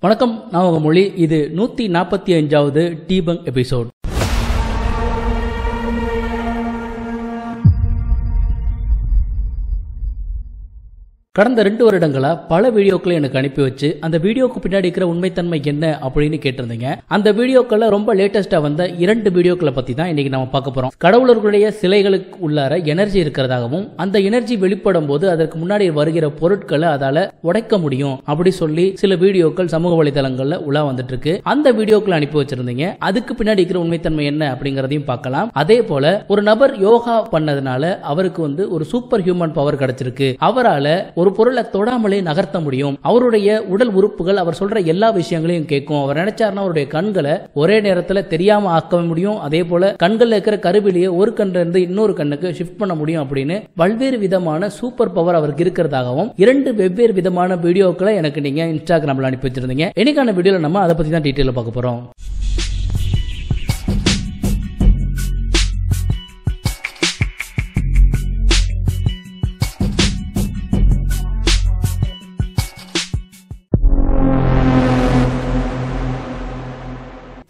வணக்கம், நான் உங்க மொழி. இது 145வது டீபங்க் எபிசோட். கடந்த 2 வருடங்களா பல வீடியோக்களை எனக்கு அனுப்பி வச்சு அந்த வீடியோக்கு பின்னாடி இருக்கிற உண்மைத்தன்மை என்ன அப்படின்னு கேட்டிருந்தீங்க. அந்த வீடியோக்களை ரொம்ப லேட்டஸ்டா வந்த 2 வீடியோக்களை பத்தி தான் இன்னைக்கு நம்ம பார்க்க போறோம். கடவுளர்களுடைய சிலைகளுக்கு உள்ளார எனர்ஜி இருக்கிறதாகவும் அந்த எனர்ஜி வெளிப்படும் போது அதற்கு முன்னாடி வருகிற பொருட்களை அதால உடைக்க முடியும் அப்படி சொல்லி சில வீடியோக்கள் சமூக வலைதளங்கள்ல உலா வந்துட்டு இருக்கு. அந்த வீடியோக்களை அனுப்பி வச்சிருந்தீங்க. அதுக்கு பின்னாடி இருக்கிற உண்மைத்தன்மை என்ன அப்படிங்கறதையும் பார்க்கலாம். அதே போல ஒரு நபர் யோகா பண்ணதுனால அவருக்கு ஒரு சூப்பர் ஹியூமன் பவர் கிடைச்சிருக்கு. அவரால ஒரு பொருளை தொடாமலே நகர்த்த முடியும். அவருடைய உடல் உறுப்புகள் அவர் சொல்ற எல்லா விஷயங்களையும் கேட்கும். அவர் நினைச்சாருன்னா அவருடைய கண்களை ஒரே நேரத்தில் தெரியாம ஆக்க முடியும். அதே போல கண்கள்ல இருக்கிற கருவிலேயே ஒரு கண்ணில இருந்து இன்னொரு கண்ணுக்கு ஷிஃப்ட் பண்ண முடியும் அப்படின்னு பல்வேறு விதமான சூப்பர் பவர் அவருக்கு இருக்கிறதாகவும் 2 வெவ்வேறு விதமான வீடியோக்களை எனக்கு நீங்க இன்ஸ்டாகிராம்ல அனுப்பி வச்சிருந்தீங்க. இன்னைக்கான வீடியோல நம்ம அதை பத்தி தான் டீட்டெயிலா பார்க்க போறோம்.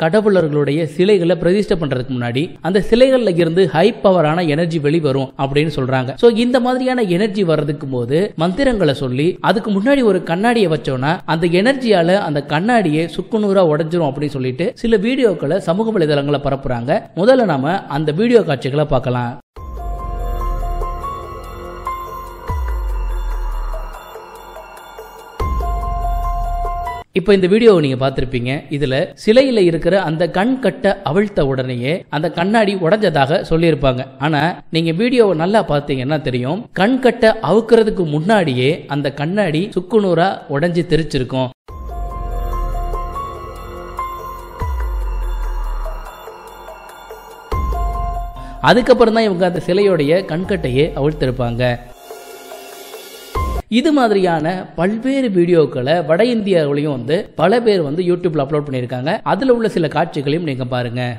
கடவுளர்களுடைய சிலைகளை பிரதிஷ்டை பண்றதுக்கு முன்னாடி அந்த சிலைகள்ல இருந்து ஹை பவரான எனர்ஜி வெளிவரும் அப்படின்னு சொல்றாங்க. சோ இந்த மாதிரியான எனர்ஜி வர்றதுக்கு போது மந்திரங்களை சொல்லி அதுக்கு முன்னாடி ஒரு கண்ணாடியை வச்சோம்னா அந்த எனர்ஜியால அந்த கண்ணாடியை சுக்குநூறா உடைஞ்சிரும் அப்படின்னு சொல்லிட்டு சில வீடியோக்களை சமூக வலைதளங்களை பரப்புறாங்க. முதல்ல நாம அந்த வீடியோ காட்சிகளை பார்க்கலாம். இப்ப இந்த வீடியோவை நீங்க பார்த்திருப்பீங்க. இதுல சிலையில இருக்கிற அந்த கண் கட்ட அவிழ்த்த உடனேயே அந்த கண்ணாடி உடைஞ்சதாக சொல்லியிருப்பாங்க. ஆனா நீங்க வீடியோவை நல்லா பார்த்தீங்கன்னா தெரியும், கண் கட்ட அவுக்கிறதுக்கு முன்னாடியே அந்த கண்ணாடி சுக்குநூறா உடைஞ்சு தெரிச்சிருக்கும். அதுக்கப்புறம் தான் இவங்க அந்த சிலையோடைய கண்கட்டையே அவிழ்த்திருப்பாங்க. இது மாதிரியான பல்வேறு வீடியோக்களை வட இந்தியாவிலையும் பல பேர் யூடியூப்ல அப்லோட் பண்ணியிருக்காங்க. அதுல உள்ள சில காட்சிகளையும் நீங்க பாருங்க.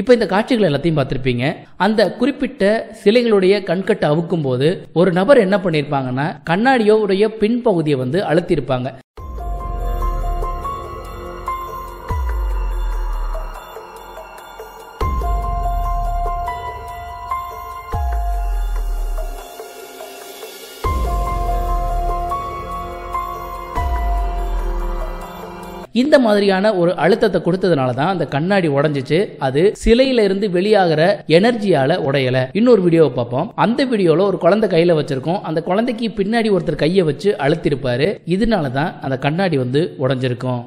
இப்ப இந்த காட்சிகள் எல்லாத்தையும் பார்த்திருப்பீங்க. அந்த குறிப்பிட்ட சிலைகளுடைய கண்கட்டை அவுக்கும் போது ஒரு நபர் என்ன பண்ணிருப்பாங்கன்னா கண்ணாடியோடைய பின்பகுதியை அழுத்திருப்பாங்க. இந்த மாதிரியான ஒரு அழுத்தத்தை கொடுத்ததுனால தான் அந்த கண்ணாடி உடைஞ்சிச்சு. அது சிலையில இருந்து வெளியாகிற எனர்ஜியால உடையல. இன்னொரு வீடியோவை பார்ப்போம். அந்த வீடியோல ஒரு குழந்தை கையில வச்சிருக்கோம். அந்த குழந்தைக்கு பின்னாடி ஒருத்தர் கையை வச்சு அழுத்திருப்பாரு. இதனால தான் அந்த கண்ணாடி உடைஞ்சிருக்கும்.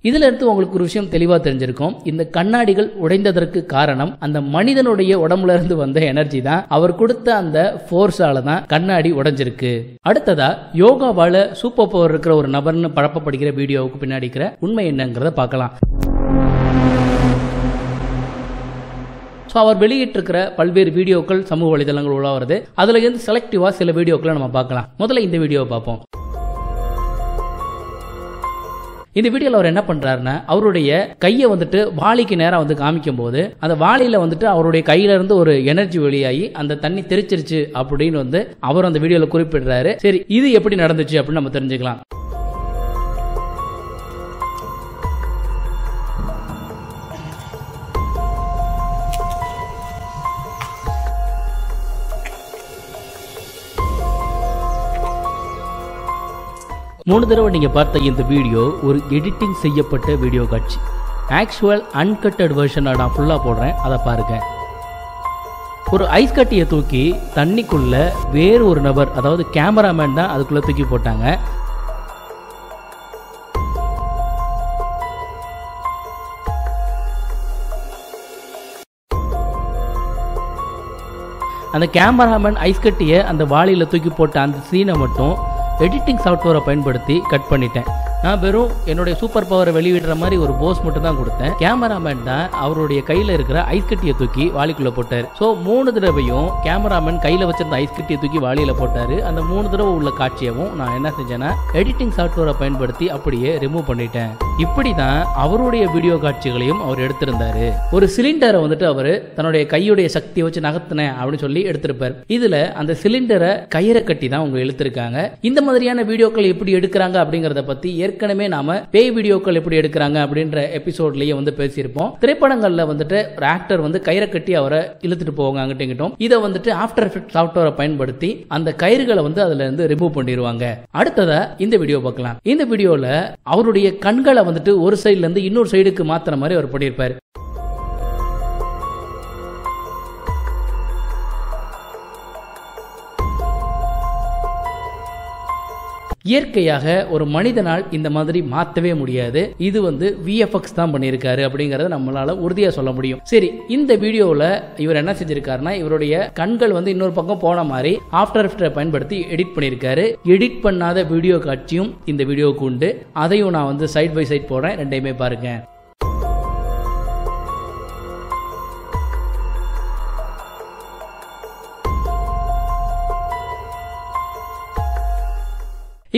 இதுல இருந்து உங்களுக்கு ஒரு விஷயம் தெளிவா தெரிஞ்சிருக்கும். இந்த கண்ணாடிகள் உடைந்ததற்கு காரணம் அந்த மனிதனுடைய உடம்புல இருந்து வந்த எனர்ஜி தான். அவர் கொடுத்த அந்த ஃபோர்ஸால தான் கண்ணாடி உடைஞ்சிருக்கு. அடுத்ததா யோகாவால சூப்பர் பவர் இருக்கிற ஒரு நபர்னு பரப்பப்படுகிற வீடியோவுக்கு பின்னாடி இருக்கிற உண்மை என்னங்கிறத பார்க்கலாம். அவர் வெளியிட்டிருக்கிற பல்வேறு வீடியோக்கள் சமூக வலைதளங்கள் உள்ள வருது. அதுல இருந்து செலக்டிவா சில வீடியோக்களை நம்ம பார்க்கலாம். முதல்ல இந்த வீடியோவை பார்ப்போம். இந்த வீடியோல அவர் என்ன பண்றாருன்னா அவருடைய கையை வாளிக்கு நேரா காமிக்கும் போது அந்த வாளியில அவருடைய கையில இருந்து ஒரு எனர்ஜி வெளியாகி அந்த தண்ணி தெரிச்சிருச்சு அப்படின்னு அவர் அந்த வீடியோல குறிப்பிடுறாரு. சரி, இது எப்படி நடந்துச்சு அப்படின்னு நம்ம தெரிஞ்சுக்கலாம். மூணு தடவை நீங்க பார்த்த இந்த வீடியோ ஒரு எடிட்டிங் செய்யப்பட்ட வீடியோ காட்சி. ஆக்சுவல் அன்கட்டட் வெர்ஷன் நான் ஃபுல்லா போடுறேன், அதை பாருங்க. ஒரு ஐஸ் கட்டியை தூக்கி தண்ணிக்குள்ள வேறு ஒரு நபர், அதாவது கேமராமேன் தான் அதுக்குள்ள தூக்கி போட்டாங்க. அந்த கேமராமேன் ஐஸ் கட்டியை அந்த வாளியில தூக்கி போட்ட அந்த சீனை மட்டும் எடிட்டிங் சாஃப்ட்வேரை பயன்படுத்தி கட் பண்ணிட்டேன். நான் வெறும் என்னுடைய சூப்பர் பவரை வெளியிடுற மாதிரி ஒரு போஸ் மட்டும் தான் கொடுத்தேன். கேமராமேன் தான் அவருடைய கையில இருக்கிற ஐஸ் கட்டியை தூக்கி வாளிக்குள்ள போட்டாரு. சோ 3 தடவையும் கேமராமேன் கையில வச்சிருந்த ஐஸ் கட்டியை தூக்கி வாளியில போட்டாரு. அந்த 3 தடவை உள்ள காட்சியவும் நான் என்ன செஞ்சேன்னா எடிட்டிங் சாஃப்ட்வேரை பயன்படுத்தி அப்படியே ரிமூவ் பண்ணிட்டேன். இப்படிதான் அவருடைய வீடியோ காட்சிகளையும் அவர் எடுத்திருந்தாரு. ஒரு சிலிண்டரை வந்துட்டு அவரு தன்னுடைய கையுடைய சக்தியை வச்சு நகர்த்தினேன் அப்படின்னு சொல்லி எடுத்திருப்பார். இதுல அந்த சிலிண்டரை கயிறை கட்டி தான் அவங்க இழுத்திருக்காங்க. இந்த மாதிரியான வீடியோக்கள் எப்படி எடுக்கிறாங்க அப்படிங்கறத பத்தி ஏற்கனவே நாம பேய் வீடியோக்கள் எப்படி எடுக்கிறாங்க அப்படின்ற எபிசோட்லயே வந்து பேசியிருப்போம். திரைப்படங்கள்ல வந்துட்டு ஒரு ஆக்டர் வந்து கயிறை கட்டி அவரை இழுத்துட்டு போவாங்க அங்கிட்டும். இதை வந்துட்டு ஆஃப்டர் எஃபெக்ட் சாஃப்ட்வேரை பயன்படுத்தி அந்த கயிறுகளை வந்து அதுல இருந்து ரிமூவ் பண்ணிடுவாங்க. அடுத்ததா இந்த வீடியோ பார்க்கலாம். இந்த வீடியோல அவருடைய கண்களை வந்துட்டு ஒரு சைடுல இருந்து இன்னொரு சைடுக்கு மாத்திர மாதிரி அவர் பண்ணியிருப்பாரு. இயற்கையாக ஒரு மனிதனால் இந்த மாதிரி மாற்றவே முடியாது. இது வந்து VFX தான் பண்ணியிருக்காரு அப்படிங்கறத நம்மளால உறுதியா சொல்ல முடியும். சரி, இந்த வீடியோவில் இவர் என்ன செஞ்சிருக்காருன்னா இவருடைய கண்கள் வந்து இன்னொரு பக்கம் போன மாதிரி ஆஃப்டர் எஃபெக்டை பயன்படுத்தி எடிட் பண்ணியிருக்காரு. எடிட் பண்ணாத வீடியோ காட்சியும் இந்த வீடியோவுக்கு உண்டு. அதையும் நான் வந்து சைட் பை சைட் போடுறேன், ரெண்டையுமே பாருங்க.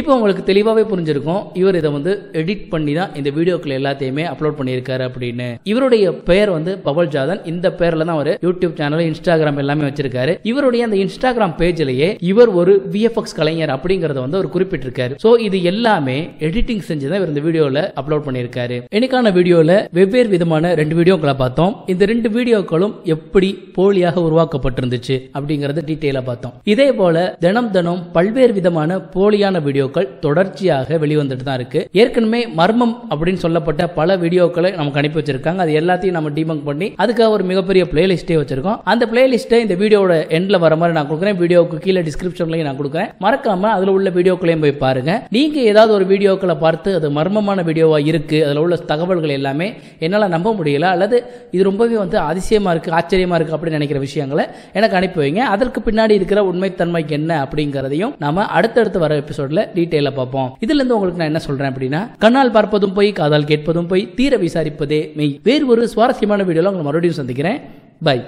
இப்போ உங்களுக்கு தெளிவாகவே புரிஞ்சிருக்கும் இவர் இதை வந்து எடிட் பண்ணி தான் இந்த வீடியோக்கள் எல்லாத்தையுமே அப்லோட் பண்ணியிருக்காரு அப்படின்னு. இவருடைய பெயர் வந்து பவல் ஜாதன். இந்த பேர்ல தான் அவர் யூடியூப் சேனல், இன்ஸ்டாகிராம் எல்லாமே வச்சிருக்காரு. இவருடைய அந்த இன்ஸ்டாகிராம் பேஜ்லயே இவர் ஒரு VFX கலைஞர் அப்படிங்கறத வந்து அவர் குறிப்பிட்டிருக்காரு. சோ இது எல்லாமே எடிட்டிங் செஞ்சு தான் இவர் இந்த வீடியோல அப்லோட் பண்ணியிருக்காரு. இன்னைக்கான வீடியோல வெவ்வேறு விதமான 2 வீடியோக்களை பார்த்தோம். இந்த 2 வீடியோக்களும் எப்படி போலியாக உருவாக்கப்பட்டிருந்துச்சு அப்படிங்கறத டீட்டெயிலா பார்த்தோம். இதே போல தினம் பல்வேறு விதமான போலியான வீடியோ தொடர்ச்சியாக வெளிவந்துட்டு தான் இருக்கு. ஏற்கனவே மர்மம் அப்படின்னு சொல்லப்பட்ட பல வீடியோக்களை நமக்கு அனுப்பி வச்சிருக்காங்க. அது எல்லாத்தையும் நம்ம டீபங்க் பண்ணி அதுக்காக ஒரு மிகப்பெரிய பிளேலிஸ்டே வச்சிருக்கோம். அந்த பிளேலிஸ்ட்டை இந்த வீடியோட எண்ட்ல வர மாதிரி நான் கொடுக்குறேன். வீடியோக்கு கீழே டிஸ்கிரிப்ஷன்லயும் நான் கொடுக்குறேன். மறக்காம அதுல உள்ள வீடியோக்களையும் போய் பாருங்க. நீங்க ஏதாவது ஒரு வீடியோக்களை பார்த்து அது மர்மமான வீடியோவா இருக்கு, அதுல உள்ள தகவல்கள் எல்லாமே என்னால நம்ப முடியல அல்லது இது ரொம்பவே வந்து அதிசயமா இருக்கு, ஆச்சரியமா இருக்கு அப்படின்னு நினைக்கிற விஷயங்களை எனக்கு அனுப்பி வைங்க. அதற்கு பின்னாடி இருக்கிற உண்மைத்தன்மை என்ன அப்படிங்கறதையும் நாம அடுத்தடுத்து வர எபிசோட்ல டீடைலா பார்ப்போம். இதுல இருந்து உங்களுக்கு நான் என்ன சொல்றேன் அப்படின்னா, கண்ணால் பார்ப்பதும் போய், காதால் கேட்பதும் போய், தீர விசாரிப்பதே மெய். வேறு ஒரு சுவாரஸ்யமான வீடியோல உங்களை மறுபடியும் சந்திக்கிறேன். பை.